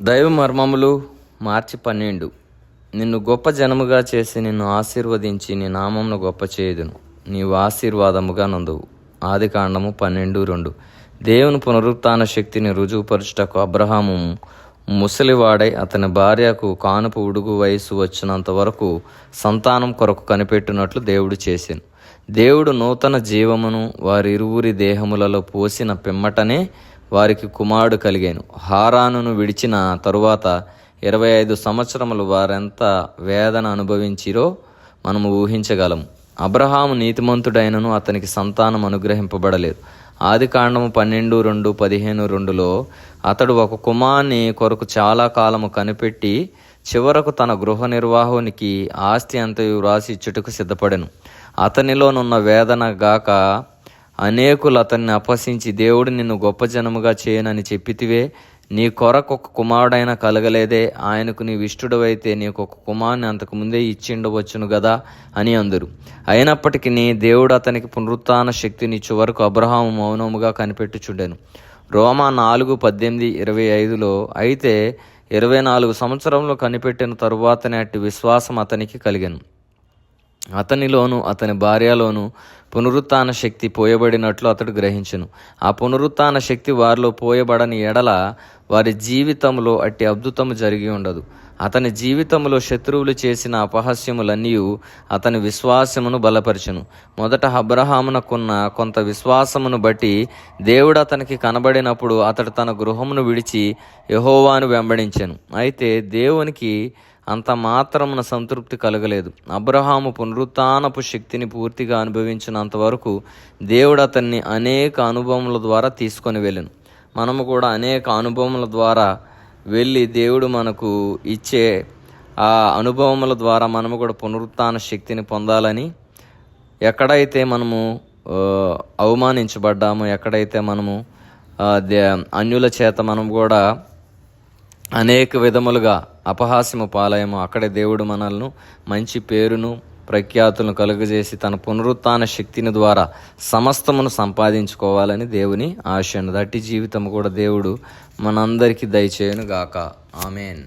దైవ మర్మములు మార్చి 12. నిన్ను గొప్ప జనముగా చేసి నిన్ను ఆశీర్వదించి నీ నామమును గొప్ప చేయుదును, నీవు ఆశీర్వాదముగా నందువు. ఆదికాండము 12:2. దేవుని పునరుత్థాన శక్తిని రుజువుపరచుటకు అబ్రహాము ముసలివాడై అతని భార్యకు కానుపు ఉడుగు వయసు వచ్చినంత వరకు సంతానం కొరకు కనిపెట్టినట్లు దేవుడు చేసెను. దేవుడు నూతన జీవమును వారిరువురి దేహములలో పోసిన పిమ్మటనే వారికి కుమారుడు కలిగాను. హారానును విడిచిన తరువాత 25 సంవత్సరములు వారెంత వేదన అనుభవించిరో మనము ఊహించగలము. అబ్రహాము నీతిమంతుడైనను అతనికి సంతానం అనుగ్రహింపబడలేదు. ఆదికాండము 12:2-15:2లో అతడు ఒక కుమారుని కొరకు చాలా కాలము కనిపెట్టి చివరకు తన గృహ నిర్వాహునికి ఆస్తి అంతయు వ్రాసి ఇచ్చుటకు సిద్ధపడెను. అతనిలోనున్న వేదన గాక అనేకులు అతన్ని అపహసించి, దేవుడు నిన్ను గొప్ప జనముగా చేయనని చెప్పితివే, నీ కొరకు ఒక కుమారుడైనా కలగలేదే, ఆయనకు నీవు ఇష్టడవైతే నీకు ఒక కుమారుని అంతకుముందే ఇచ్చిండవచ్చును గదా అని అందురు. అయినప్పటికీ దేవుడు అతనికి పునరుత్థాన శక్తినిచ్చు వరకు అబ్రహాము మౌనముగా కనిపెట్టుచుండెను. రోమా 4:18-25లో అయితే 24 సంవత్సరంలో కనిపెట్టిన తరువాతనే అట్టి విశ్వాసం అతనికి కలిగెను. అతనిలోను అతని భార్యలోను పునరుత్థాన శక్తి పోయబడినట్లు అతడు గ్రహించెను. ఆ పునరుత్థాన శక్తి వారిలో పోయబడని ఎడల వారి జీవితంలో అట్టి అద్భుతము జరిగి ఉండదు. అతని జీవితంలో శత్రువులు చేసిన అపహాస్యములన్నీ అతని విశ్వాసమును బలపరచెను. మొదట అబ్రహామునకున్న కొంత విశ్వాసమును బట్టి దేవుడు అతనికి కనబడినప్పుడు అతడు తన గృహమును విడిచి యెహోవాను వెంబడించెను. అయితే దేవునికి అంత మాత్రమున సంతృప్తి కలగలేదు. అబ్రహాము పునరుత్థానపు శక్తిని పూర్తిగా అనుభవించినంత వరకు దేవుడు అతన్ని అనేక అనుభవముల ద్వారా తీసుకొని వెళ్ళెను. మనము కూడా అనేక అనుభవముల ద్వారా వెళ్ళి దేవుడు మనకు ఇచ్చే ఆ అనుభవముల ద్వారా మనము కూడా పునరుత్థాన శక్తిని పొందాలని, ఎక్కడైతే మనము అవమానించబడ్డామో, ఎక్కడైతే మనము అన్యుల చేత మనం కూడా అనేక విధములుగా అపహాస్యము పాలయము, అక్కడే దేవుడు మనల్ని మంచి పేరును ప్రఖ్యాతులను కలుగజేసి తన పునరుత్థాన శక్తిని ద్వారా సమస్తమును సంపాదించుకోవాలని దేవుని ఆశ. అట్టి జీవితం కూడా దేవుడు మనందరికీ దయచేయును గాక. ఆమెన్.